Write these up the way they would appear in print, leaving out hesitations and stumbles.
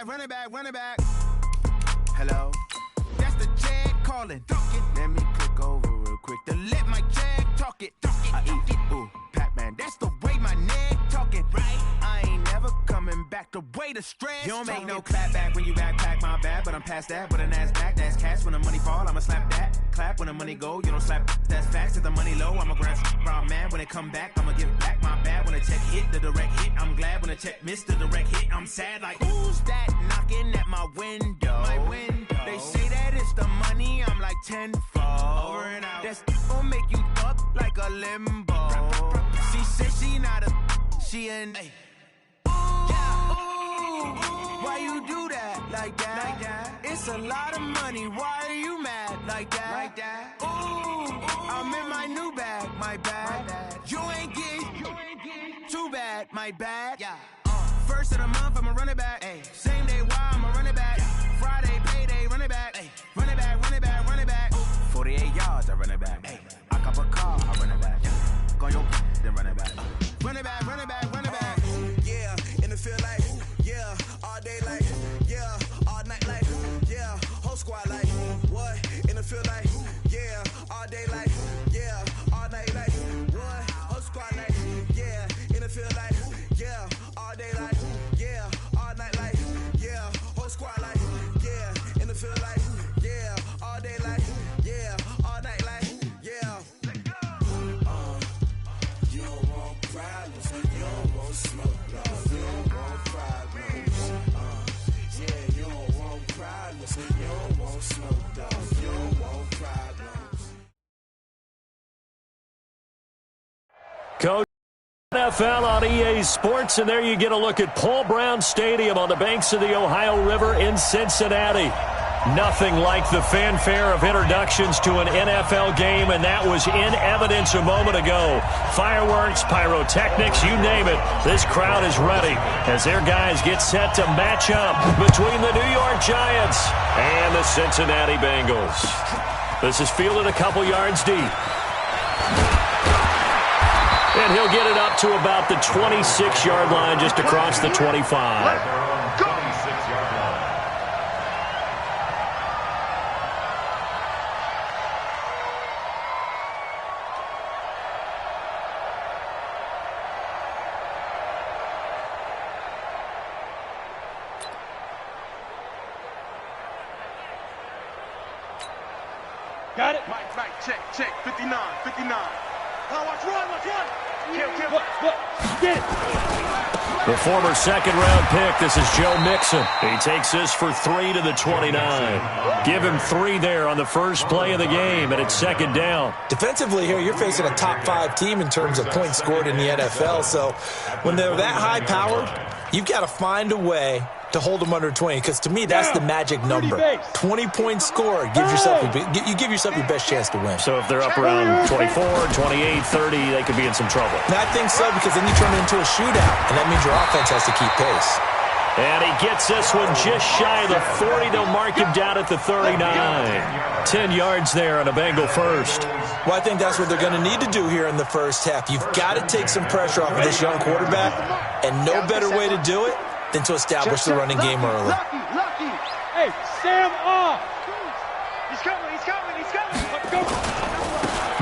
Run it back. Hello? That's the Jag calling. Let me click over real quick to let my Jag talk it. I eat it, ooh, Pac-Man. That's the way my neck talking. Right? I ain't never coming back the way the stress. You don't make no clap back when you backpack, my bad, but I'm past that. But a NASDAQ, that's cash. When the money fall, I'ma slap that. Clap when the money go, you don't slap. That's facts. If the money low, I'ma grab brown man. When it come back, I'ma give back my bad. When the check hit, the direct hit, I'm glad. When the check missed the direct hit, I'm sad. Like, who's that knocking at my window? They say that it's the money, I'm like tenfold. Over and out. That's gon' make you up like a limbo. She said she not a, she an. Why you do that like that? It's a lot of money. Why are you mad like that? Ooh, I'm in my new bag, my bad. You ain't get too bad, my bad. First of the month, I'ma run it back. Same day, why I'ma run it back. Friday, payday, run it back. Run it back, run it back, run it back. 48 yards, I run it back. I cop a car, I run it back. Go your then run it back. Run it back, run it back, run it back. Yeah, in the field like, yeah, all day like, yeah, all night like, yeah, whole squad like, what? In the field like, yeah, all day like, yeah, all night like, what? Whole squad like, yeah, in the field like, yeah, all day like, yeah, all night like, yeah, whole squad like, yeah, in the field like, yeah, all day like, yeah, all night like, yeah. You don't want problems, you don't want smoke, no, you don't want problems. Yeah, you don't want problems, you don't want smoke, dog, you don't want problems. Coach, NFL on EA Sports, and there you get a look at Paul Brown Stadium on the banks of the Ohio River in Cincinnati. Nothing like the fanfare of introductions to an NFL game, and that was in evidence a moment ago. Fireworks, pyrotechnics, you name it. This crowd is ready as their guys get set to match up between the New York Giants and the Cincinnati Bengals. This is fielded a couple yards deep. And he'll get it up to about the 26-yard line, just across the 25. Got it? Right, check, 59. Now watch run. Kill. Get it. The former second-round pick, this is Joe Mixon. He takes this for 3 to the 29. Give him 3 there on the first play of the game, and it's second down. Defensively here, you're facing a top-5 team in terms of points scored in the NFL, so when they're that high-powered, you've got to find a way to hold them under 20, because to me, that's the magic number. 20 points scored. You give yourself your best chance to win. So if they're up around 24, 28, 30, they could be in some trouble. And I think so, because then you turn it into a shootout, and that means your offense has to keep pace. And he gets this one just shy of the 40. They'll mark him down at the 39. 10 yards there on a Bengal first. Well, I think that's what they're going to need to do here in the first half. You've got to take some pressure off of this young quarterback, and no better way to do it than to establish the running game early. Lucky. Hey, Sam off. He's coming. Go.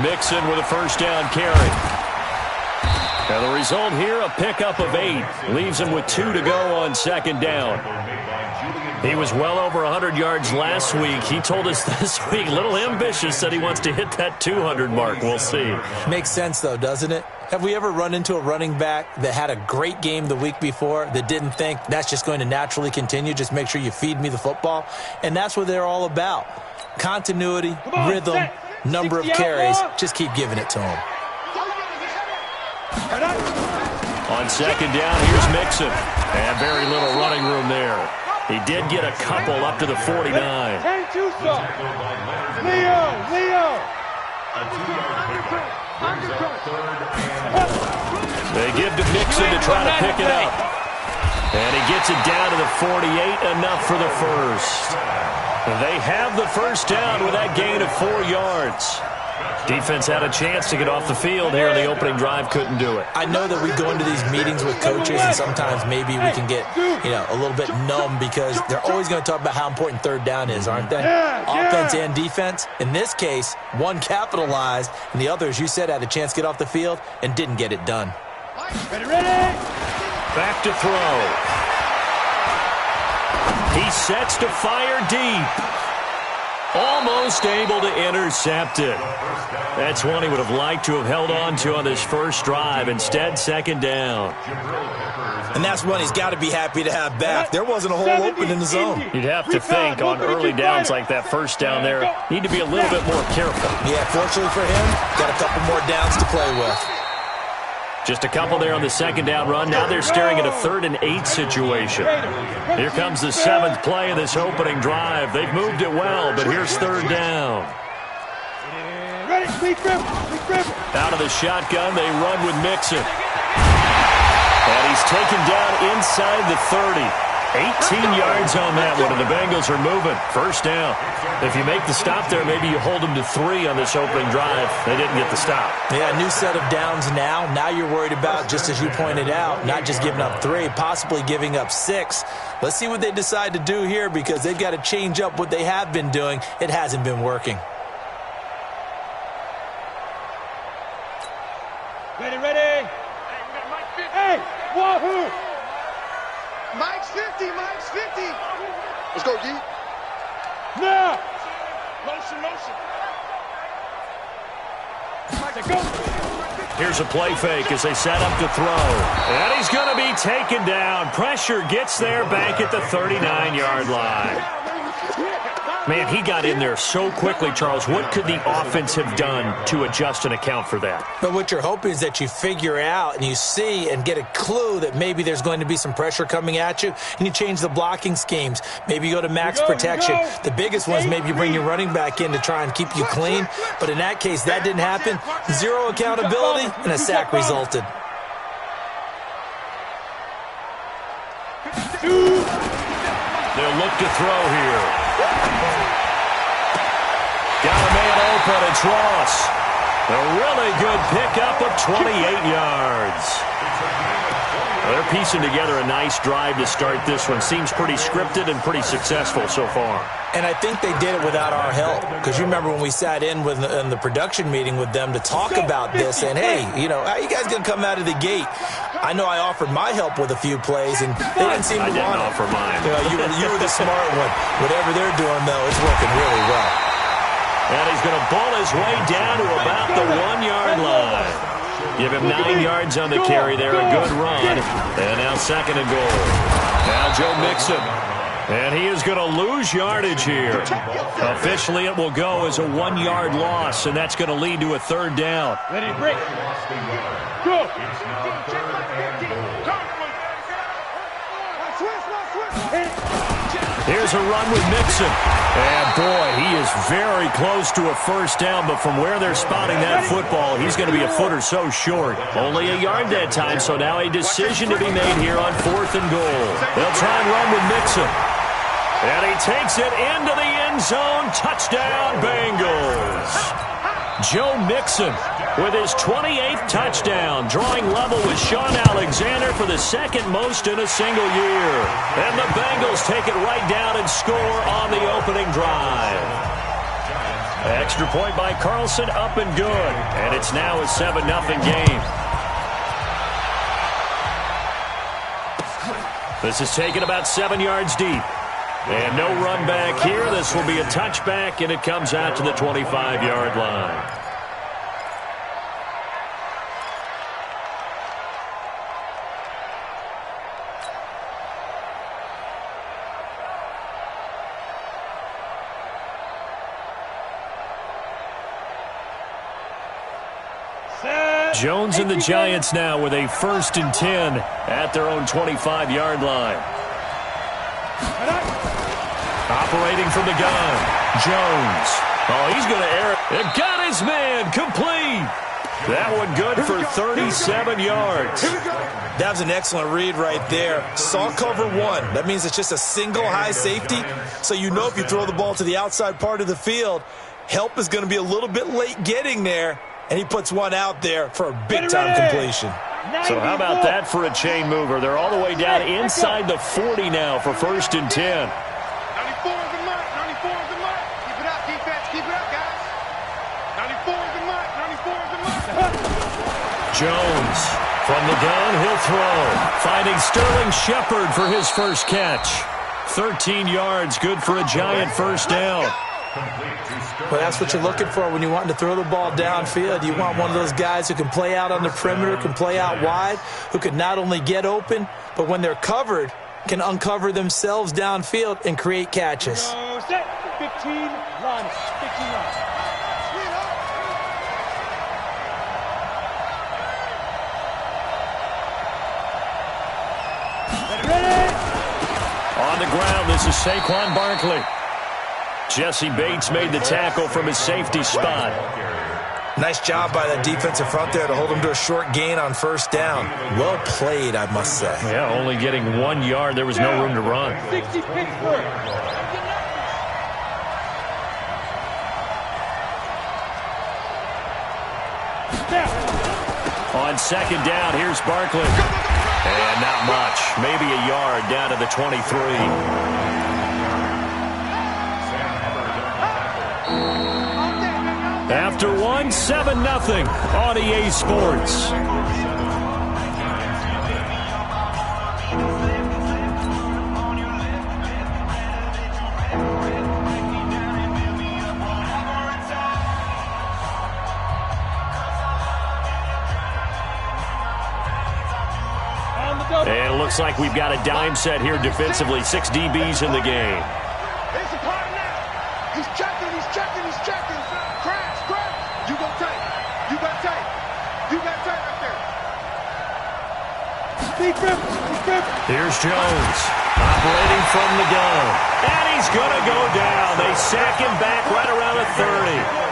Mixon with a first down carry. Now the result here, a pickup of 8. Leaves him with 2 to go on second down. He was well over 100 yards last week. He told us this week, a little ambitious, said he wants to hit that 200 mark. We'll see. Makes sense, though, doesn't it? Have we ever run into a running back that had a great game the week before that didn't think that's just going to naturally continue? Just make sure you feed me the football. And that's what they're all about. Continuity, rhythm, number of carries. Just keep giving it to them. On second down, here's Mixon. And very little running room there. He did get a couple up to the 49. Leo. They give to Mixon to try to pick it up. And he gets it down to the 48, enough for the first. They have the first down with that gain of 4 yards. Defense had a chance to get off the field here in the opening drive, couldn't do it. I know that we go into these meetings with coaches, and sometimes maybe we can get, a little bit numb because they're always going to talk about how important third down is, aren't they? Offense and defense. In this case, one capitalized, and the other, as you said, had a chance to get off the field and didn't get it done. Ready? Back to throw. He sets to fire deep. Almost able to intercept it. That's one he would have liked to have held on to on this first drive. Instead, second down. And that's one he's got to be happy to have back. There wasn't a hole open in the zone. You'd have to think on early downs like that first down there, need to be a little bit more careful. Yeah, fortunately for him, got a couple more downs to play with. Just a couple there on the second down run. Now they're staring at a 3rd and 8 situation. Here comes the 7th play of this opening drive. They've moved it well, but here's 3rd down. Out of the shotgun, they run with Mixon. And he's taken down inside the 30. 18 yards on that one, and the Bengals are moving. First down. If you make the stop there, maybe you hold them to 3 on this opening drive. They didn't get the stop. Yeah, new set of downs now. Now you're worried about, just as you pointed out, not just giving up 3, possibly giving up 6. Let's see what they decide to do here because they've got to change up what they have been doing. It hasn't been working. Ready? Hey, wahoo! Mike's 50, Mike's 50. Let's go, D. Now! Motion. Here's a play fake as they set up to throw. And he's going to be taken down. Pressure gets there back at the 39-yard line. Man, he got in there so quickly, Charles. What could the offense have done to adjust and account for that? But what you're hoping is that you figure out and you see and get a clue that maybe there's going to be some pressure coming at you, and you change the blocking schemes. Maybe you go to max protection. The biggest one is maybe you bring your running back in to try and keep you clean. But in that case, that didn't happen. 0 accountability, and a sack resulted. They'll look to throw here. Got a man open, it's Ross. A really good pickup of 28 yards. They're piecing together a nice drive to start this one. Seems pretty scripted and pretty successful so far. And I think they did it without our help. Because you remember when we sat in the production meeting with them to talk about this, and hey, how you guys going to come out of the gate? I know I offered my help with a few plays, and they didn't seem to want it. I didn't offer mine. You were the smart one. Whatever they're doing, though, it's working really well. And he's going to ball his way down to about the 1-yard line. Give him 9 yards on the carry there, a good run. And now 2nd and goal. Now Joe Mixon. And he is going to lose yardage here. Officially, it will go as a 1-yard loss, and that's going to lead to a 3rd down. Ready, break. Go. Here's a run with Mixon. And, boy, he is very close to a first down, but from where they're spotting that football, he's going to be a foot or so short. Only a yard that time, so now a decision to be made here on 4th and goal. They'll try and run with Mixon. And he takes it into the end zone. Touchdown, Bengals. Joe Mixon with his 28th touchdown, drawing level with Sean Alexander for the 2nd most in a single year. And the Bengals take it right down and score on the opening drive. Extra point by Carlson, up and good. And it's now a 7-0 game. This is taken about 7 yards deep. And no run back here. This will be a touchback, and it comes out to the 25-yard line. Jones and the Giants now with a 1st and 10 at their own 25-yard line. Operating from the gun, Jones. Oh, he's going to air it. It got his man complete. That one good for 37 yards. That was an excellent read right there. Saw cover 1. That means it's just a single high safety. So you know if you throw the ball to the outside part of the field, Help is going to be a little bit late getting there, and he puts one out there for a big-time completion. So how about that for a chain mover? They're all the way down inside the 40 now for 1st and 10. 94 is the mark. 94 is the mark. Keep it up, defense. Keep it up, guys. 94 is the mark. 94 is the mark. Jones from the gun, he'll throw. Finding Sterling Shepard for his first catch. 13 yards, good for a Giant first down. Well, that's what you're looking for when you want to throw the ball downfield. You want one of those guys who can play out on the perimeter, can play out wide, who can not only get open, but when they're covered, can uncover themselves downfield and create catches. Set. 15, line. 15 line. Ready? On the ground, this is Saquon Barkley. Jesse Bates made the tackle from his safety spot. Nice job by that defensive front there to hold him to a short gain on first down. Well played, I must say. Yeah, only getting 1 yard. There was no room to run. 60 Pittsburgh. On second down, here's Barkley. And not much. Maybe a yard down to the 23. After one, 7-0 on EA Sports. And it looks like we've got a dime set here defensively. 6 DBs in the game. It's a part now. He's checking, he's checking, he's checking. Crash, crash. You go tight. You got tight. You got tight right there. Here's Jones. Operating from the gun. And he's going to go down. They sack him back right around the 30.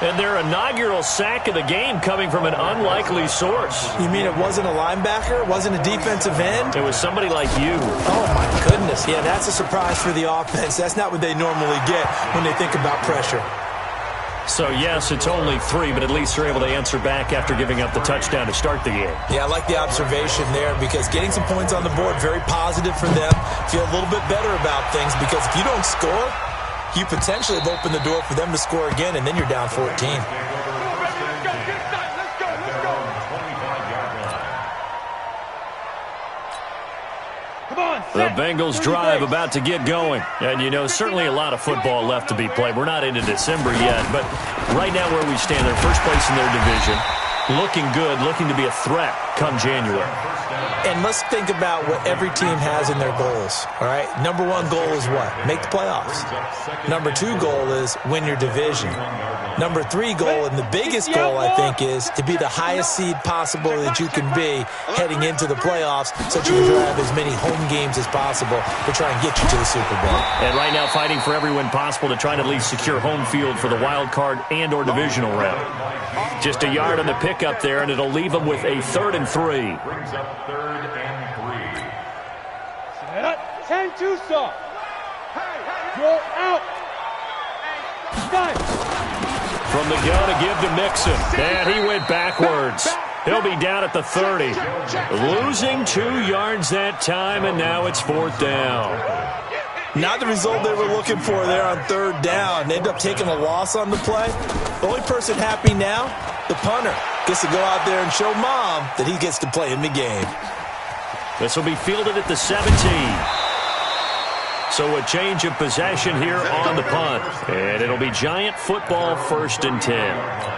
And their inaugural sack of the game coming from an unlikely source. You mean it wasn't a linebacker? It wasn't a defensive end? It was somebody like you. Oh, my goodness. Yeah, that's a surprise for the offense. That's not what they normally get when they think about pressure. So, yes, it's only 3, but at least they're able to answer back after giving up the touchdown to start the game. Yeah, I like the observation there because getting some points on the board, very positive for them. Feel a little bit better about things because if you don't score, you potentially have opened the door for them to score again, and then you're down 14. The Bengals drive about to get going. And, you know, certainly a lot of football left to be played. We're not into December yet, but right now where we stand, they're first place in their division. Looking good, looking to be a threat come January. And let's think about what every team has in their goals, all right? Number 1 goal is what? Make the playoffs. Number 2 goal is win your division. Number 3 goal, and the biggest goal, I think, is to be the highest seed possible that you can be heading into the playoffs so that you can drive as many home games as possible to try and get you to the Super Bowl. And right now fighting for every win possible to try and at least secure home field for the wild card and or divisional round. Just a yard on the pickup there, and it'll leave them with a 3rd and 3. Brings up 3rd and 3. 10-2 saw. Roll out. 5. From the gun to give to Mixon. And he went backwards. He'll be down at the 30. Losing 2 yards that time, and now it's 4th down. Not the result they were looking for there on 3rd down. They end up taking a loss on the play. The only person happy now, the punter, gets to go out there and show mom that he gets to play in the game. This will be fielded at the 17. So a change of possession here on the punt. And it'll be Giant football 1st and 10.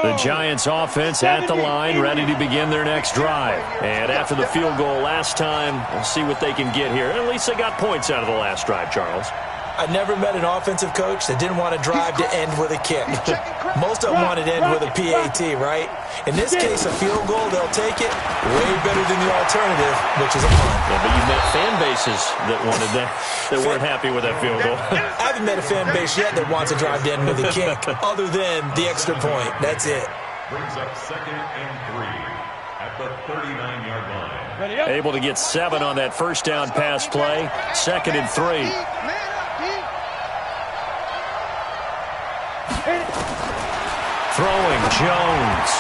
The Giants offense at the line, ready to begin their next drive. And after the field goal last time, we'll see what they can get here. At least they got points out of the last drive, Charles. I never met an offensive coach that didn't want to drive to end with a kick. Most of them wanted to end with a PAT, right? In this case, a field goal, they'll take it way better than the alternative, which is a punt. Yeah, but you've met fan bases that wanted that weren't happy with that field goal. I haven't met a fan base yet that wants to drive to end with a kick, other than the extra point. That's it. Brings up 2nd and 3. at the 39-yard line. Ready up. Able to get 7 on that first down pass play. 2nd and 3. Throwing Jones.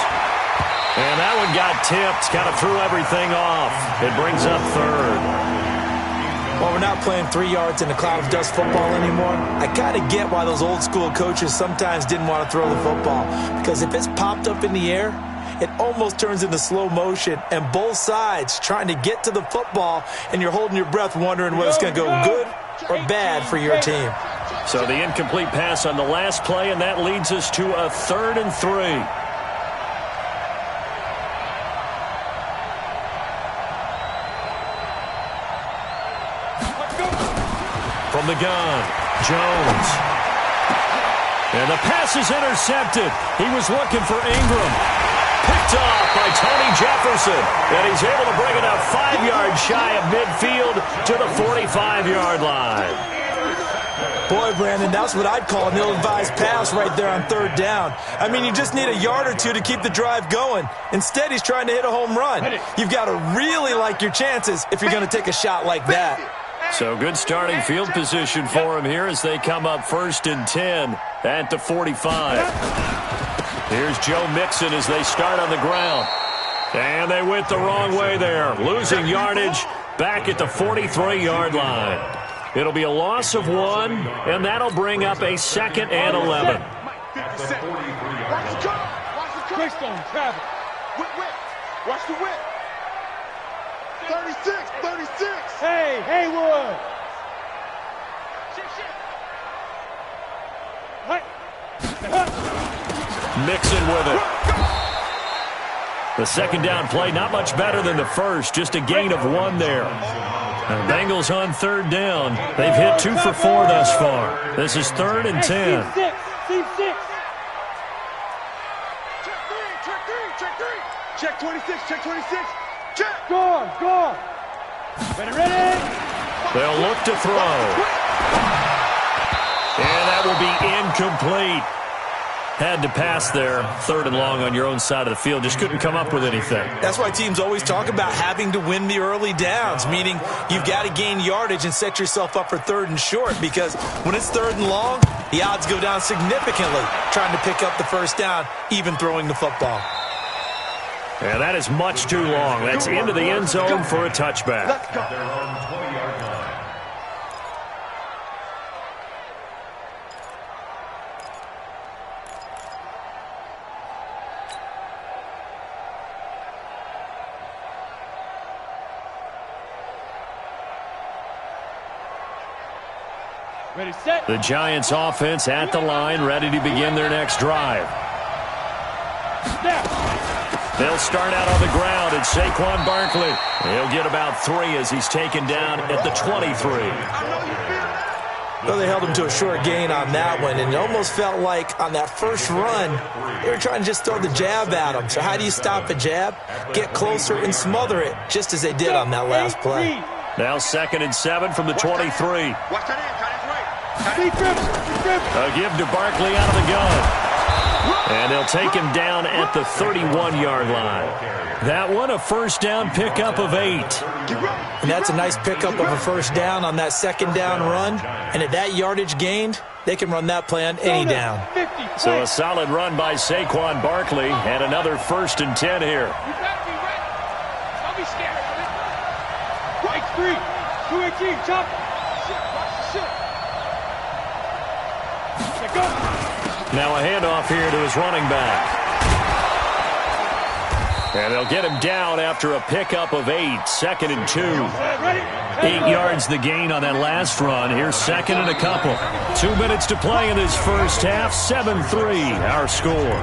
And that one got tipped. Kind of threw everything off. It brings up 3rd. Well, we're not playing 3 yards in a cloud of dust football anymore. I kind of get why those old school coaches sometimes didn't want to throw the football. Because if it's popped up in the air, it almost turns into slow motion. And both sides trying to get to the football, and you're holding your breath wondering whether it's going to go good or bad for your team. So the incomplete pass on the last play, and that leads us to a 3rd and 3. From the gun, Jones. And the pass is intercepted. He was looking for Ingram. Picked off by Tony Jefferson. And he's able to bring it up 5 yards shy of midfield to the 45-yard line. Boy, Brandon, that's what I'd call an ill-advised pass right there on 3rd down. I mean, you just need a yard or two to keep the drive going. Instead, he's trying to hit a home run. You've got to really like your chances if you're going to take a shot like that. So good starting field position for him here as they come up 1st and 10 at the 45. Here's Joe Mixon as they start on the ground. And they went the wrong way there, losing yardage back at the 43-yard line. It'll be a loss of 1, and that'll bring up a 2nd and 11. Keystone travel. Watch the whip. 36. Hey, Haywood. Mixon with it. The 2nd down play, not much better than the first, just a gain of 1 there. And Bengals on 3rd down. They've hit 2 for 4 thus far. This is 3rd and 10. Team 6. Check 26. Check. Go. Ready. They'll look to throw. And that will be incomplete. Had to pass there, 3rd and long on your own side of the field. Just couldn't come up with anything. That's why teams always talk about having to win the early downs, meaning you've got to gain yardage and set yourself up for 3rd and short, because when it's 3rd and long, the odds go down significantly trying to pick up the first down, even throwing the football. And that is much too long. That's into the end zone for a touchback. Let's go. Ready, set. The Giants offense at the line, ready to begin their next drive. Snap. They'll start out on the ground, and Saquon Barkley. He'll get about 3 as he's taken down at the 23. Well, they held him to a short gain on that one, and it almost felt like on that first run, they were trying to just throw the jab at him. So how do you stop a jab? Get closer and smother it, just as they did on that last play. Now 2nd and 7 from the 23. Watch that in. A give to Barkley out of the gun. And they'll take him down at the 31-yard line. That one, a first down pickup of 8. And that's a nice pickup of a first down on that 2nd down run. And at that yardage gained, they can run that play on any down. So a solid run by Saquon Barkley, and another 1st and 10 here. You better be ready. Don't be scared. Right 3. 218. Chop. Shit. Go. Now a handoff here to his running back. And they'll get him down after a pickup of 8. 2nd and 2. 8 yards the gain on that last run. Here's 2nd and a couple. 2 minutes to play in this first half. 7-3 our score.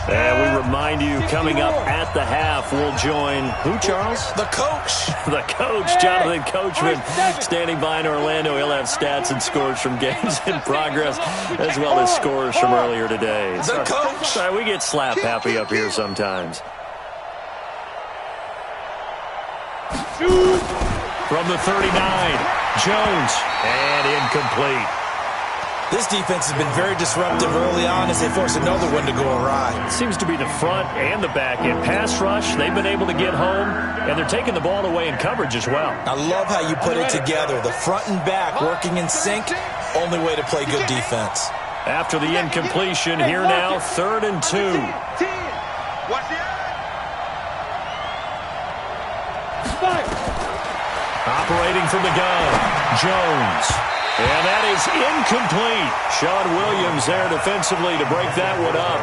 And we remind you, coming up at the half, we'll join who, Charles? The coach. The coach, Jonathan Coachman, standing by in Orlando. He'll have stats and scores from games in progress, as well as scores from earlier today. The coach. Sorry, we get slap happy up here sometimes. Shoot. From the 39, Jones, and incomplete. This defense has been very disruptive early on as they force another one to go awry. Seems to be the front and the back. In pass rush, they've been able to get home, and they're taking the ball away in coverage as well. I love how you put it together. The front and back working in sync, only way to play good defense. After the incompletion, here now, 3rd and 2. Watch the Operating from the gun, Jones. And that is incomplete. Sean Williams there defensively to break that one up.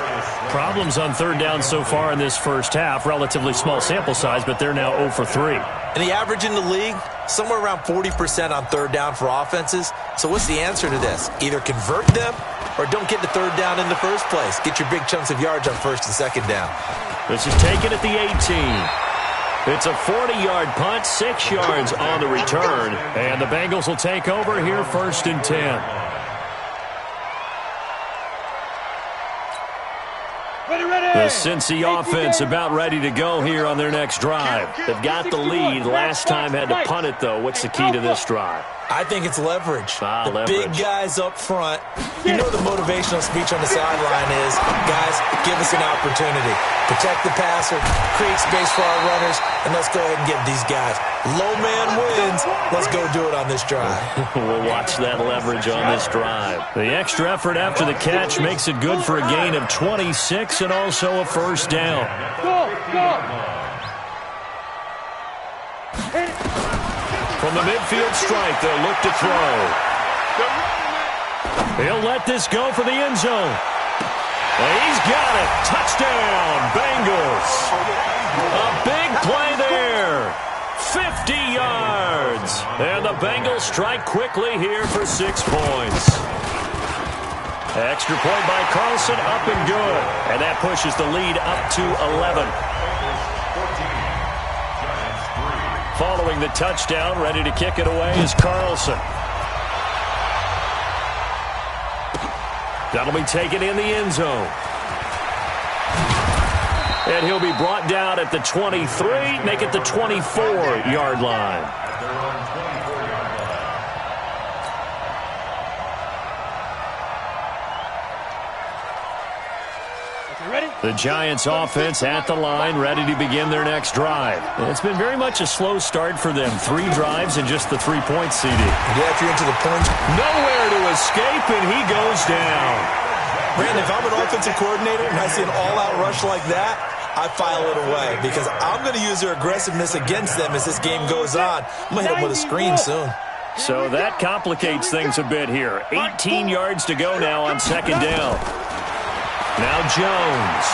Problems on 3rd down so far in this first half. Relatively small sample size, but they're now 0 for 3. And the average in the league, somewhere around 40% on 3rd down for offenses. So what's the answer to this? Either convert them or don't get to 3rd down in the first place. Get your big chunks of yards on 1st and 2nd down. This is taken at the 18. It's a 40-yard punt, 6 yards on the return. And the Bengals will take over here 1st and 10. The Cincy offense about ready to go here on their next drive. They've got the lead. Last time had to punt it, though. What's the key to this drive? I think it's leverage. The leverage. Big guys up front. You know the motivational speech on the sideline is, guys, give us an opportunity. Protect the passer, create space for our runners, and let's go ahead and give these guys. Low man wins. Let's go do it on this drive. We'll watch that leverage on this drive. The extra effort after the catch makes it good for a gain of 26 and also a 1st down. From the midfield strike, they'll look to throw. He'll let this go for the end zone. He's got it. Touchdown, Bengals. A big play there. 50 yards. And the Bengals strike quickly here for 6 points. Extra point by Carlson, up and good. And that pushes the lead up to 11. Following the touchdown, ready to kick it away is Carlson. That'll be taken in the end zone. And he'll be brought down at the 23, make it the 24-yard line. The Giants offense at the line, ready to begin their next drive. It's been very much a slow start for them. 3 drives and just the 3-point CD. Yeah, if you're into the points. Nowhere to escape, and he goes down. Brandon, if I'm an offensive coordinator and I see an all-out rush like that, I file it away because I'm going to use their aggressiveness against them as this game goes on. I'm going to hit them with a screen soon. So that complicates things a bit here. 18 yards to go now on 2nd down. Now Jones.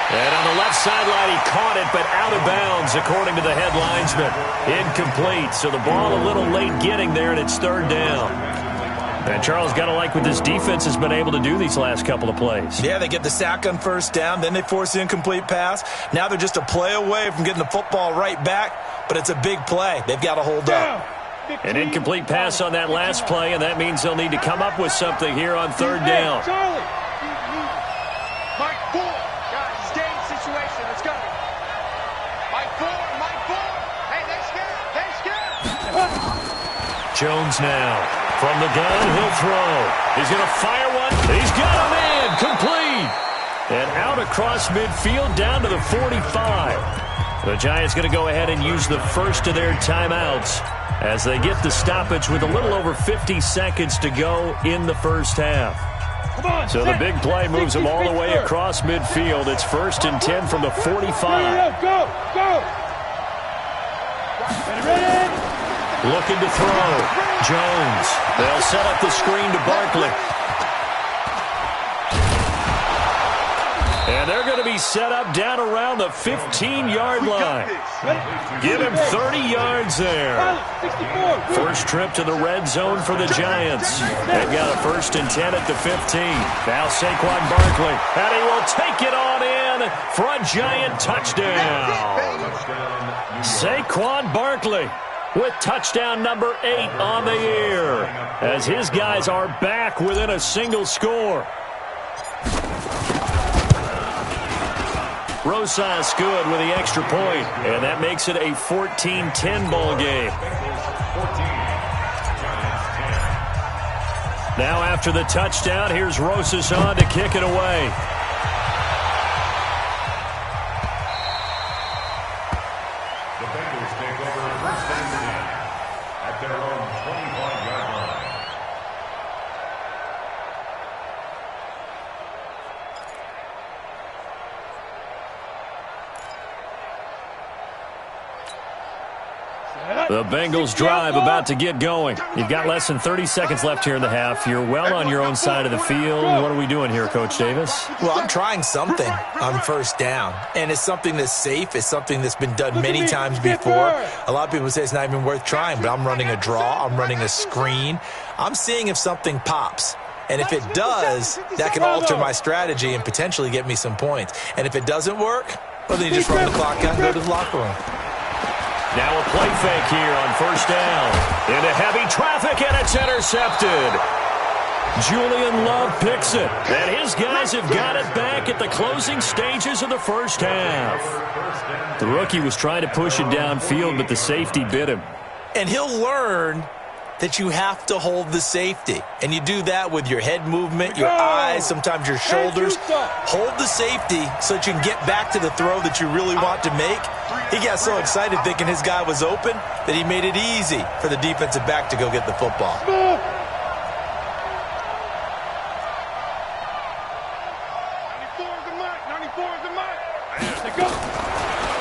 And on the left sideline, he caught it, but out of bounds, according to the head linesman. Incomplete, so the ball a little late getting there, and it's 3rd down. And Charles, got to like what this defense has been able to do these last couple of plays. Yeah, they get the sack on 1st down, then they force the incomplete pass. Now they're just a play away from getting the football right back, but it's a big play. They've got to hold up. An incomplete pass on that last play, and that means they'll need to come up with something here on 3rd down. Charlie. Mike 4. Guys, game situation. Let's go. Mike 4. Hey, they're scared. Jones now. From the gun, he'll throw. He's going to fire one. He's got him in. Complete. And out across midfield down to the 45. The Giants going to go ahead and use the first of their timeouts as they get the stoppage with a little over 50 seconds to go in the first half. So the big play moves them all the way across midfield. It's 1st and 10 from the 45. Go. Ready. Looking to throw. Jones. They'll set up the screen to Barkley. And they're going to be set up down around the 15-yard line. Give him 30 yards there. First trip to the red zone for the Giants. They've got a 1st and 10 at the 15. Now Saquon Barkley. And he will take it on in for a Giant touchdown. Saquon Barkley with touchdown number 8 on the year as his guys are back within a single score. Rosas good with the extra point, and that makes it a 14-10 ball game. Now after the touchdown, here's Rosas on to kick it away. The Bengals take over first and 10 at their own 25-yard line. The Bengals drive about to get going. You've got less than 30 seconds left here in the half. You're well on your own side of the field. What are we doing here, Coach Davis? Well, I'm trying something on first down, and it's something that's safe. It's something that's been done many times before. A lot of people say it's not even worth trying, but I'm running a draw. I'm running a screen. I'm seeing if something pops. And if it does, that can alter my strategy and potentially get me some points. And if it doesn't work, well, then you just run the clock out and go to the locker room. Now a play fake here on first down. Into heavy traffic, and it's intercepted. Julian Love picks it. And his guys have got it back at the closing stages of the first half. The rookie was trying to push it downfield, but the safety bit him. And he'll learn that you have to hold the safety. And you do that with your head movement, your eyes, sometimes your shoulders. Hold the safety so that you can get back to the throw that you really want to make. He got so excited thinking his guy was open that he made it easy for the defensive back to go get the football. 94 is the mark. 94 is the mark. Let's go.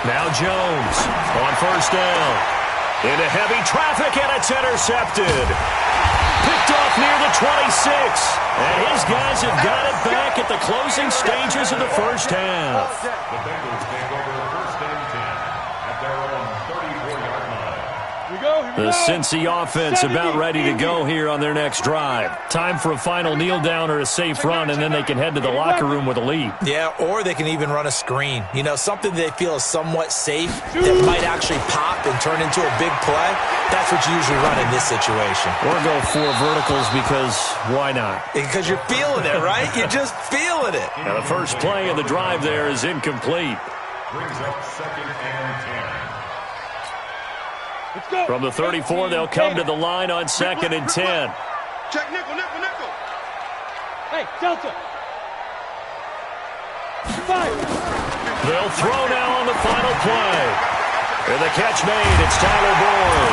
Now Jones on first down. Into heavy traffic, and it's intercepted. Picked off near the 26. And his guys have got it back at the closing stages of the first half. The Bengals take over first and 10 at their own 34-yard line. The Cincy offense about ready to go here on their next drive. Time for a final kneel down or a safe run, and then they can head to the locker room with a lead. Yeah, or they can even run a screen. You know, something they feel is somewhat safe that might actually pop and turn into a big play. That's what you usually run in this situation. Or go 4 verticals because why not? Because you're feeling it, right? You're just feeling it. Now the first play of the drive there is incomplete. Brings up second and 10. From the 34, they'll come to the line on second and 10. Check nickel. Hey, Delta. Fire. They'll throw now on the final play. And the catch made, it's Tyler Boyd.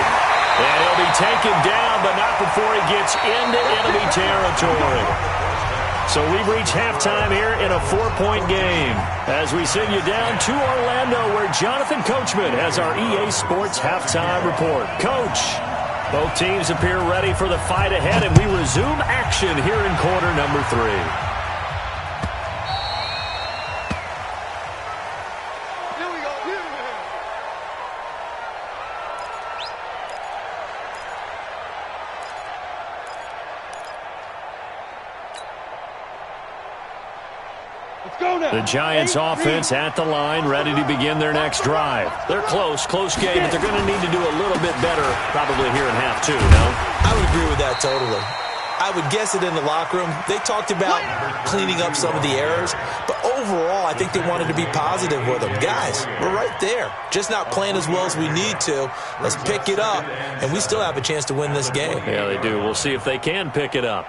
And he'll be taken down, but not before he gets into enemy territory. So we've reached halftime here in a 4-point game as we send you down to Orlando, where Jonathan Coachman has our EA Sports halftime report. Coach, both teams appear ready for the fight ahead, and we resume action here in quarter number 3. The Giants offense at the line, ready to begin their next drive. They're close game, but they're going to need to do a little bit better probably here in half 2, no? I would agree with that totally. I would guess it in the locker room. They talked about cleaning up some of the errors, but overall, I think they wanted to be positive with them. Guys, we're right there. Just not playing as well as we need to. Let's pick it up, and we still have a chance to win this game. Yeah, they do. We'll see if they can pick it up.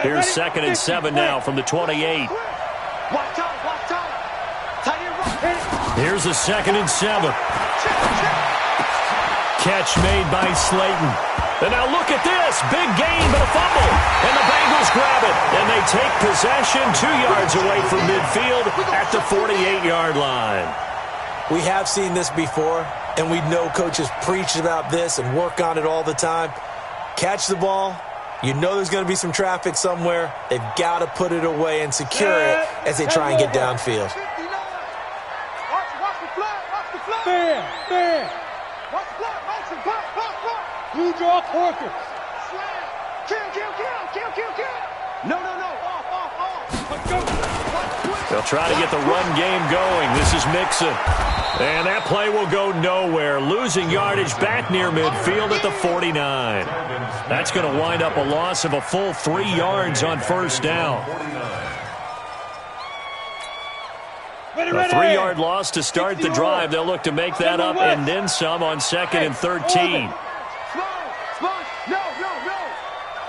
Here's second and 7 now from the 28. Here's a second and 7. Catch made by Slayton. And now look at this. Big gain, but a fumble. And the Bengals grab it. And they take possession 2 yards away from midfield at the 48-yard line. We have seen this before, and we know coaches preach about this and work on it all the time. Catch the ball. You know there's going to be some traffic somewhere. They've got to put it away and secure it as they try and get downfield. Watch the flag. Fair. Watch the flag. Motion. Block. Blue draw Corker. Slam. Kill. No. Off. Let's go. They'll try to get the run game going. This is Mixon. And that play will go nowhere. Losing yardage back near midfield at the 49. That's going to wind up a loss of a full 3 yards on first down. A 3-yard loss to start the drive. They'll look to make that up and then some on second and 13. No.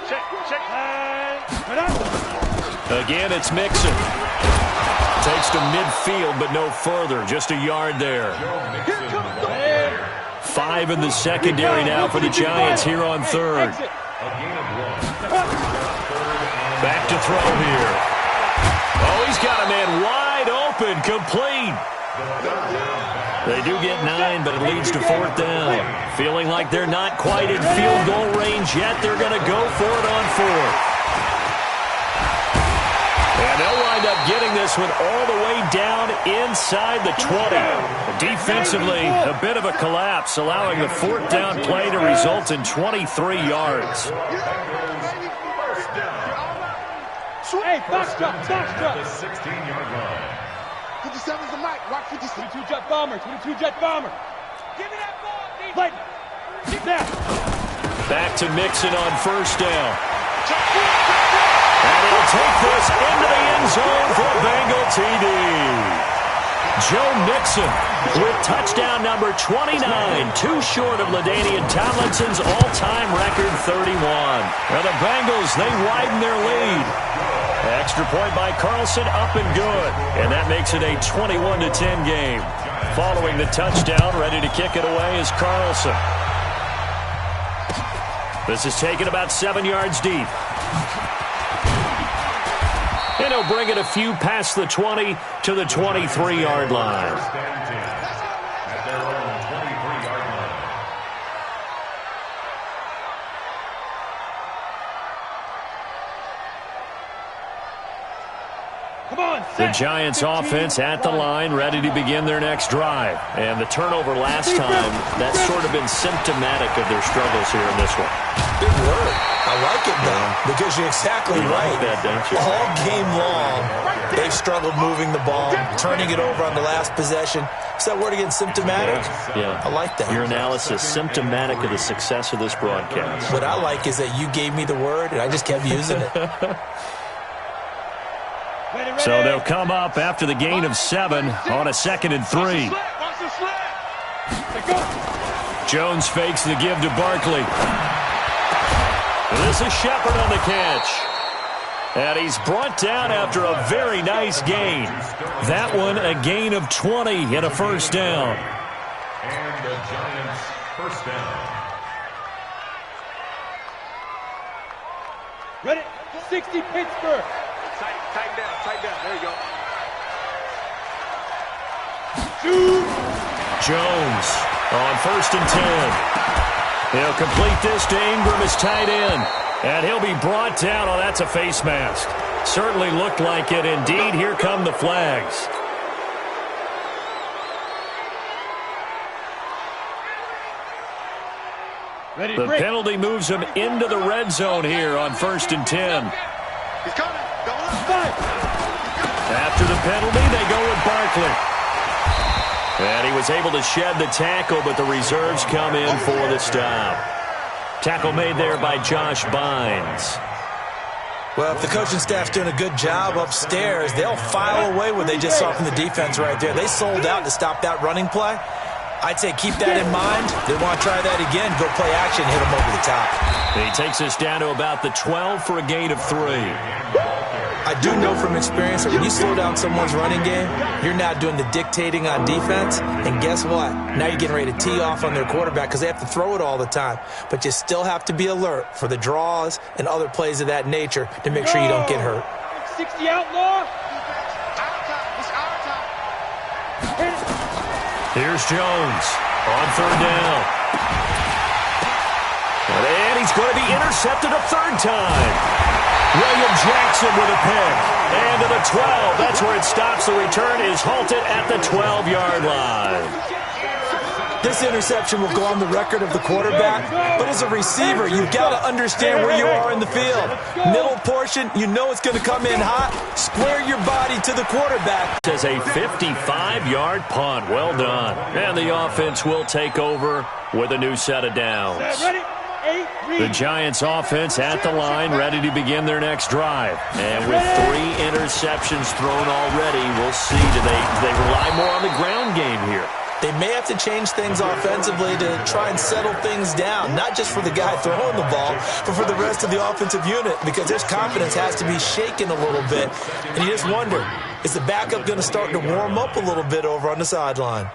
Check. Again, it's Mixon. Takes to midfield, but no further. Just a yard there. 5 in the secondary now for the Giants here on third. Back to throw here. Oh, he's got a man wide open, complete. They do get 9, but it leads to 4th down. Feeling like they're not quite in field goal range yet. They're going to go for it on 4th. And they'll wind up getting this one all the way down inside the 20. Defensively, a bit of a collapse, allowing the 4th down play to result in 23 yards. Hey, box drop. The 16-yard line. 57's the mic. Watch 56. 22-jet bomber. Give me that ball, D. Keep that. Back to Mixon on 1st down. And he'll take this into the end zone for a Bengal TD. Joe Mixon with touchdown number 29, too short of LaDainian Tomlinson's all-time record 31. Now the Bengals, they widen their lead. Extra point by Carlson, up and good. And that makes it a 21-10 game. Following the touchdown, ready to kick it away is Carlson. This is taken about 7 yards deep. And he'll bring it a few past the 20 to the 23-yard line. At their own 23-yard line. Come on, The Giants offense at the line, ready to begin their next drive. And the turnover last time, that's sort of been symptomatic of their struggles here in this one. Big word. I like it, though, because you're exactly right. Like that, don't you? All game long, they've struggled moving the ball, turning it over on the last possession. Is that word again, symptomatic? Yeah. I like that. Your analysis, symptomatic of the success of this broadcast. What I like is that you gave me the word, and I just kept using it. Ready. So they'll come up after the gain of 7 on a 2nd and 3. Jones fakes the give to Barkley. This is Shepard on the catch. And he's brought down after a very nice gain. That one a gain of 20 and a 1st down. And the Giants' 1st down. Ready. 60 Pittsburgh. Tighten down. There you go. Jones on 1st and 10. He'll complete this to Ingram as tight end. And he'll be brought down. Oh, that's a face mask. Certainly looked like it. Indeed, here come the flags. The penalty moves him into the red zone here on 1st and 10. He's coming. Double up. After the penalty, they go with Barkley. And he was able to shed the tackle, but the reserves come in for the stop. Tackle made there by Josh Bynes. Well, if the coaching staff's doing a good job upstairs, they'll file away what they just saw from the defense right there. They sold out to stop that running play. I'd say keep that in mind. They want to try that again, go play action, hit them over the top. He takes us down to about the 12 for a gain of 3. I do know from experience that when you slow down someone's running game, you're not doing the dictating on defense. And guess what? Now you're getting ready to tee off on their quarterback because they have to throw it all the time. But you still have to be alert for the draws and other plays of that nature to make sure you don't get hurt. 60 outlaw. It's our time. Here's Jones on 3rd down. And he's going to be intercepted a 3rd time. William Jackson with a pick. And to the 12. That's where it stops. The return is halted at the 12-yard line. This interception will go on the record of the quarterback, but as a receiver, you've got to understand where you are in the field. Middle portion, you know it's going to come in hot. Square your body to the quarterback. As a 55-yard punt. Well done. And the offense will take over with a new set of downs. The Giants offense at the line, ready to begin their next drive. And with 3 interceptions thrown already, we'll see. Do they rely more on the ground game here? They may have to change things offensively to try and settle things down, not just for the guy throwing the ball, but for the rest of the offensive unit, because their confidence has to be shaken a little bit. And you just wonder, is the backup going to start to warm up a little bit over on the sideline?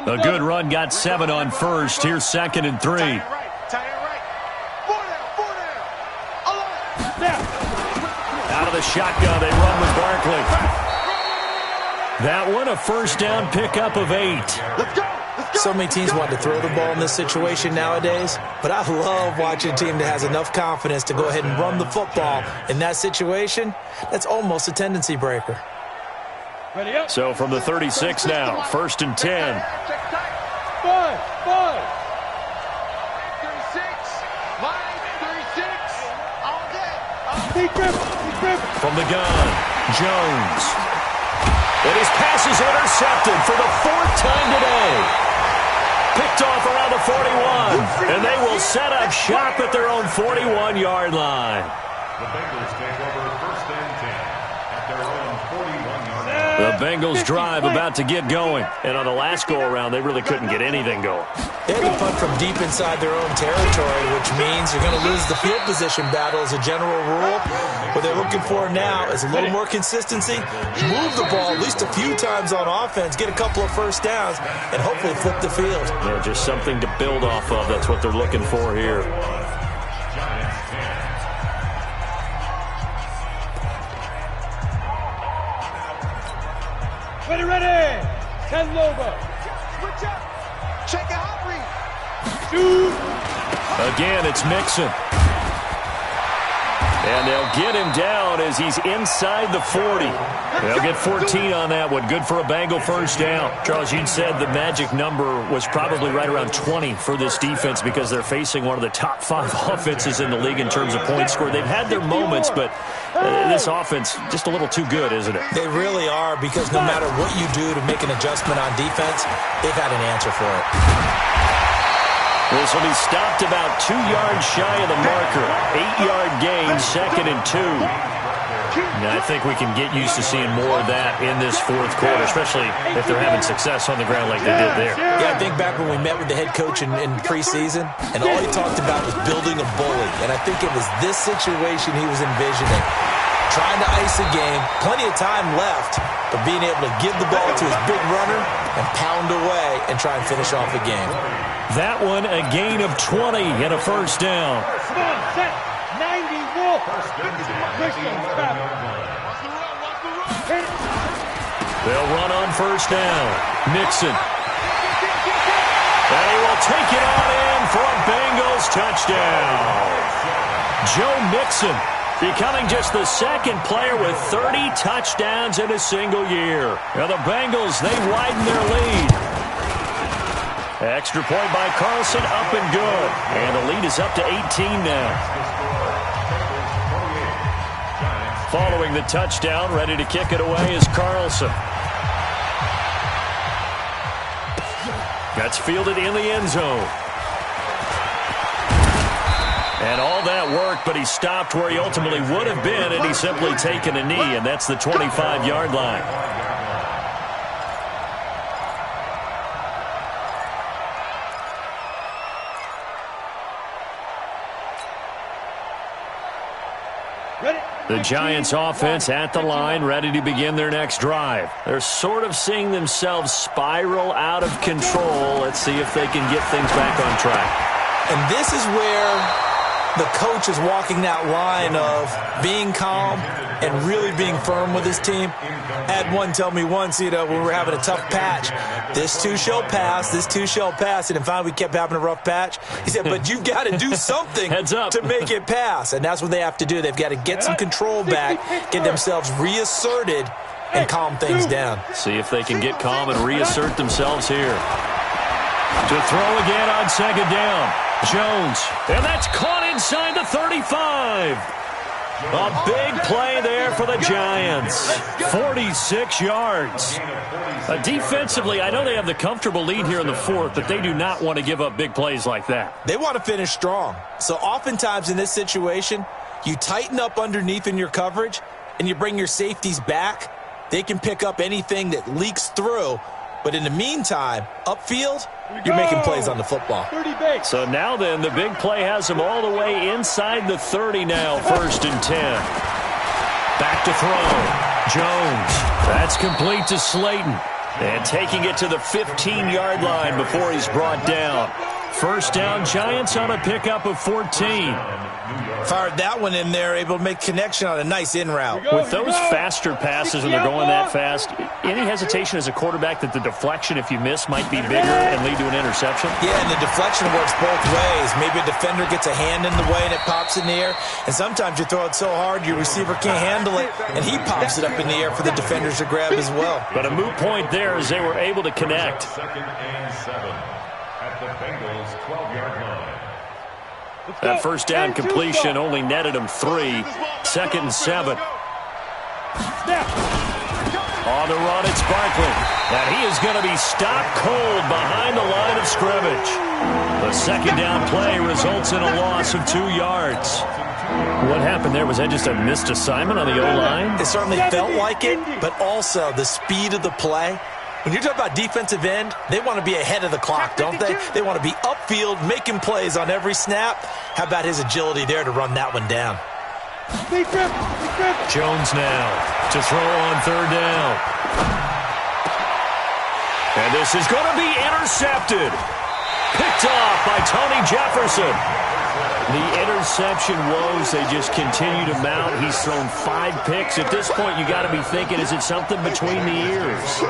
A good run got 7 on first. Here's 2nd and 3. Tie it right. 4 down. Out of the shotgun, they run with Barkley. That one, a first down pickup of 8. Let's go. So many teams want to throw the ball in this situation nowadays, but I love watching a team that has enough confidence to go ahead and run the football. In that situation, that's almost a tendency breaker. So from the 36 now, 1st and 10. 5. 36. All day. From the gun, Jones. And his pass is intercepted for the 4th time today. Picked off around the 41. And they will set up shop at their own 41-yard line. The Bengals take over 1st and 10 at their own 41-yard line. The Bengals drive about to get going. And on the last go-around, they really couldn't get anything going. They had to punt from deep inside their own territory, which means you're going to lose the field position battle as a general rule. What they're looking for now is a little more consistency, move the ball at least a few times on offense, get a couple of first downs, and hopefully flip the field. Yeah, just something to build off of. That's what they're looking for here. Ready. 10 Lobo. Switch up. Check it out, Reed. Shoot. Again, it's Mixon. And they'll get him down as he's inside the 40. They'll get 14 on that one. Good for a Bengal first down. Charles, you said the magic number was probably right around 20 for this defense because they're facing one of the top 5 offenses in the league in terms of points scored. They've had their moments, but this offense just a little too good, isn't it? They really are, because no matter what you do to make an adjustment on defense, they've had an answer for it. This will be stopped about 2 yards shy of the marker. 8-yard gain, 2nd and 2. Now, I think we can get used to seeing more of that in this 4th quarter, especially if they're having success on the ground like they did there. Yeah, I think back when we met with the head coach in preseason, and all he talked about was building a bully. And I think it was this situation he was envisioning. Trying to ice a game, plenty of time left, but being able to give the ball to his big runner and pound away and try and finish off a game. That one, a gain of 20 and a first down. Come on, set. 90 Wolf. They'll run on first down. Mixon. And he will take it on in for a Bengals touchdown. Joe Mixon becoming just the 2nd player with 30 touchdowns in a single year. Now the Bengals, they widen their lead. Extra point by Carlson, up and good. And the lead is up to 18 now. Following the touchdown, ready to kick it away is Carlson. That's fielded in the end zone. And all that work, but he stopped where he ultimately would have been, and he's simply taken a knee, and that's the 25-yard line. The Giants offense at the line, ready to begin their next drive. They're sort of seeing themselves spiral out of control. Let's see if they can get things back on track. And this is where the coach is walking that line of being calm and really being firm with his team. Had one tell me once, when we were having a tough patch, this too shall pass, this too shall pass. And finally we kept having a rough patch. He said, but you've got to do something to make it pass. And that's what they have to do. They've got to get some control back, get themselves reasserted, and calm things down. See if they can get calm and reassert themselves here. To throw again on 2nd down. Jones. And that's caught inside the 35. A big play there for the Giants. 46 yards. Defensively, I know they have the comfortable lead here in the 4th, but they do not want to give up big plays like that. They want to finish strong. So oftentimes in this situation, you tighten up underneath in your coverage, and you bring your safeties back, they can pick up anything that leaks through. But in the meantime, upfield, you're making plays on the football. So now then, the big play has them all the way inside the 30 now, 1st and 10. Back to throw. Jones. That's complete to Slayton. And taking it to the 15-yard line before he's brought down. 1st down, Giants on a pickup of 14. Fired that one in there, able to make connection on a nice in route. With those faster passes when they're going that fast, any hesitation as a quarterback that the deflection, if you miss, might be bigger and lead to an interception? Yeah, and the deflection works both ways. Maybe a defender gets a hand in the way and it pops in the air. And sometimes you throw it so hard your receiver can't handle it, and he pops it up in the air for the defenders to grab as well. But a moot point there as they were able to connect. 2nd and 7 at the Bengals' 12-yard line. That 1st down completion only netted him 3. 2nd and 7. On the run, it's Barkley. And he is going to be stopped cold behind the line of scrimmage. The 2nd down play results in a loss of 2 yards. What happened there? Was that just a missed assignment on the O-line? It certainly felt like it, but also the speed of the play. When you're talking about defensive end, they want to be ahead of the clock, don't they? They want to be upfield, making plays on every snap. How about his agility there to run that one down? Jones now to throw on 3rd down. And this is going to be intercepted. Picked off by Tony Jefferson. The interception woes, they just continue to mount. He's thrown 5 picks. At this point, you got to be thinking, is it something between the ears?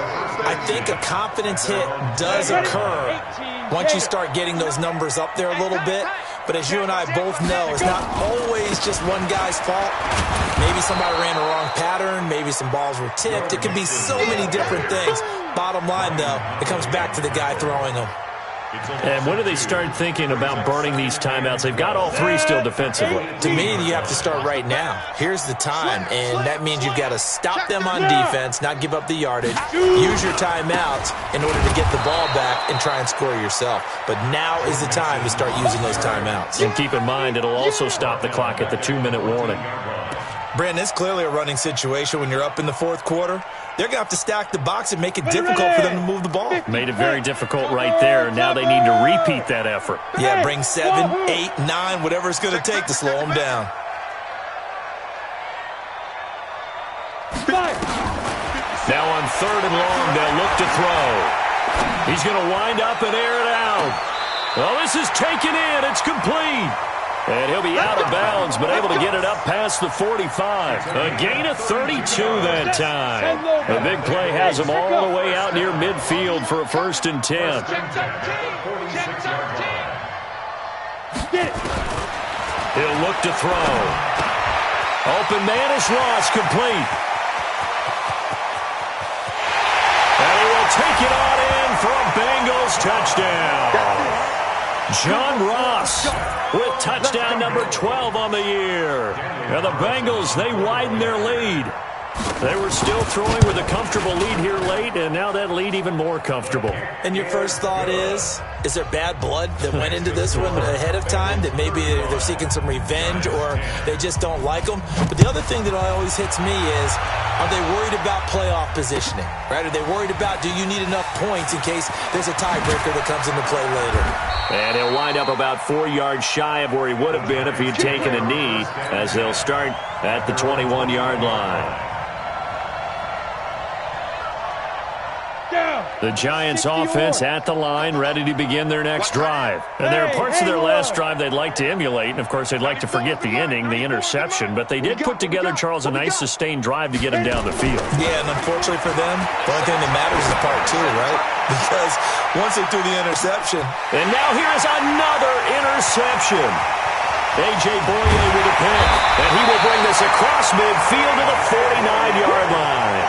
I think a confidence hit does occur once you start getting those numbers up there a little bit. But as you and I both know, it's not always just one guy's fault. Maybe somebody ran a wrong pattern. Maybe some balls were tipped. It could be so many different things. Bottom line, though, it comes back to the guy throwing them. And when do they start thinking about burning these timeouts? They've got all 3 still defensively. To me, you have to start right now. Here's the time, and that means you've got to stop them on defense, not give up the yardage, use your timeouts in order to get the ball back and try and score yourself. But now is the time to start using those timeouts. And keep in mind, it'll also stop the clock at the 2-minute warning. Brandon, it's clearly a running situation when you're up in the 4th quarter. They're going to have to stack the box and make it difficult for them to move the ball. Made it very difficult right there. Now they need to repeat that effort. Yeah, bring 7, 8, 9, whatever it's going to take to slow them down. Now on 3rd and long, they'll look to throw. He's going to wind up and air it out. Well, this is taken in. It's complete. And he'll be out of bounds, but able to get it up past the 45. A gain of 32 that time. The big play has him all the way out near midfield for a 1st and 10. He'll look to throw. Open man is Ross, complete. And he will take it on in for a Bengals touchdown. John Ross with touchdown number 12 on the year. And the Bengals, they widen their lead. They were still throwing with a comfortable lead here late, and now that lead even more comfortable. And your first thought is there bad blood that went into this one ahead of time, that maybe they're seeking some revenge or they just don't like them? But the other thing that always hits me is, are they worried about playoff positioning? Right? Are they worried about, do you need enough points in case there's a tiebreaker that comes into play later? And he'll wind up about 4 yards shy of where he would have been if he had taken a knee, as they'll start at the 21-yard line. The Giants offense at the line, ready to begin their next drive. And there are parts of their last drive they'd like to emulate, and of course they'd like to forget the ending, the interception, but they did put together, Charles, a nice sustained drive to get him down the field. Yeah, and unfortunately for them, the only thing that matters is part 2, right? Because once they threw the interception. And now here is another interception. A.J. Boye with a pick, and he will bring this across midfield to the 49-yard line.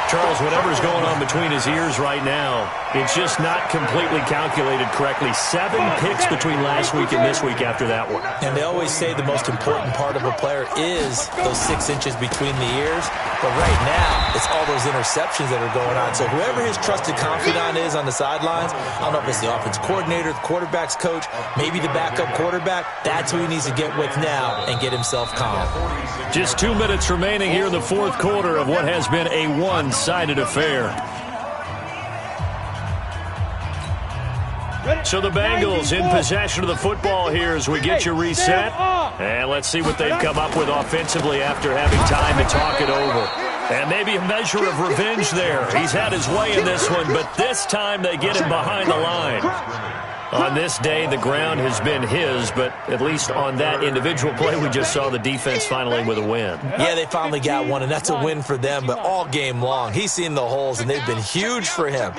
Charles, whatever's going on between his ears right now, it's just not completely calculated correctly. 7 picks between last week and this week after that one. And they always say the most important part of a player is those 6 inches between the ears. But right now, it's all those interceptions that are going on. So whoever his trusted confidant is on the sidelines, I don't know if it's the offensive coordinator, the quarterback's coach, maybe the backup quarterback, that's who he needs to get with now and get himself calm. Just 2 minutes remaining here in the fourth quarter of what has been a one-sided affair. So the Bengals in possession of the football here as we get you reset. And let's see what they've come up with offensively after having time to talk it over. And maybe a measure of revenge there. He's had his way in this one, but this time they get him behind the line. On this day, the ground has been his, but at least on that individual play, we just saw the defense finally with a win. Yeah, they finally got one, and that's a win for them, but all game long, he's seen the holes, and they've been huge for him.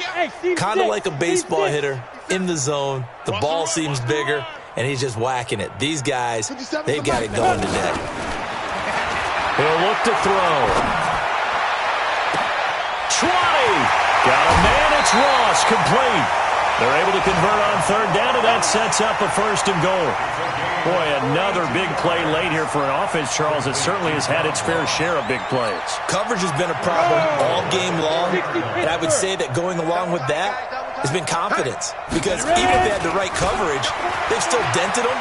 Kind of like a baseball hitter in the zone. The ball seems bigger, and he's just whacking it. These guys, they've got it going today. He'll look to throw. 20! Got a man, it's Ross, complete. They're able to convert on third down, and that sets up a 1st and goal. Boy, another big play late here for an offense, Charles, that certainly has had its fair share of big plays. Coverage has been a problem all game long, and I would say that going along with that has been confidence. Because even if they had the right coverage, they've still dented them.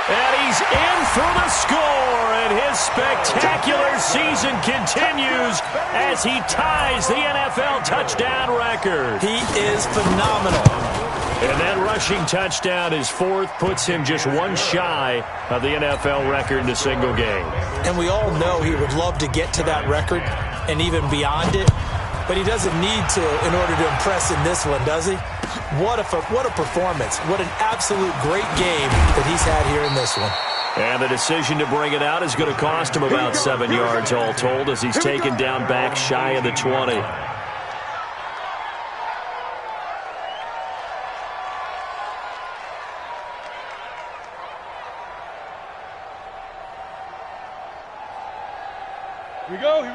And he's in for the score, and his spectacular season continues as he ties the NFL touchdown record. He is phenomenal. And that rushing touchdown, his 4th, puts him just 1 shy of the NFL record in a single game. And we all know he would love to get to that record and even beyond it, but he doesn't need to in order to impress in this one, does he? What a performance. What an absolute great game that he's had here in this one. And the decision to bring it out is going to cost him about 7 yards all told as he's taken down back shy of the 20.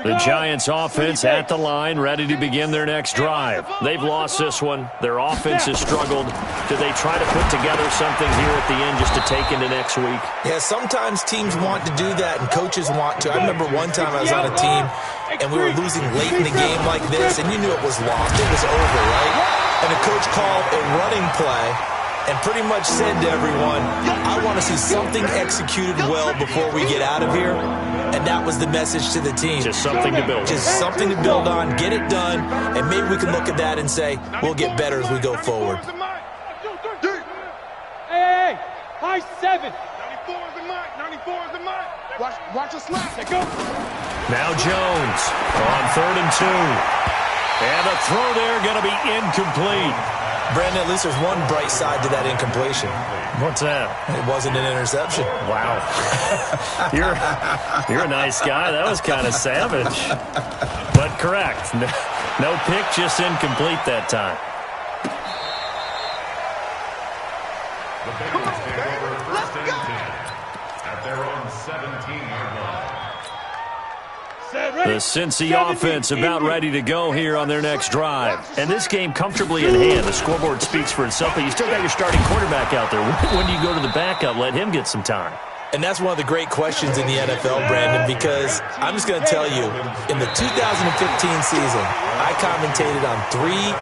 The Giants offense at the line, ready to begin their next drive. They've lost this one. Their offense has struggled. Do they try to put together something here at the end just to take into next week? Yeah, sometimes teams want to do that and coaches want to. I remember one time I was on a team and we were losing late in the game like this, and you knew it was lost. It was over, right? And the coach called a running play and pretty much said to everyone, I want to see something executed well before we get out of here. And that was the message to the team. Just something to build. Just something to build on, get it done, and maybe we can look at that and say, we'll get better as we go forward. Hey, high 7. 94 is the mark. 94 is the mark. Watch the slap. Go. Now Jones on 3rd and 2. And the throw there going to be incomplete. Brandon, at least there's one bright side to that incompletion. What's that? It wasn't an interception. Wow. You're a nice guy. That was kind of savage. But correct. No pick, just incomplete that time. The Bengals take over 1st and 10 at their own 17-yard line. The Cincy offense about ready to go here on their next drive. And this game comfortably in hand. The scoreboard speaks for itself, but you still got your starting quarterback out there. When do you go to the backup? Let him get some time. And that's one of the great questions in the NFL, Brandon, because I'm just going to tell you, in the 2015 season, I commentated on 3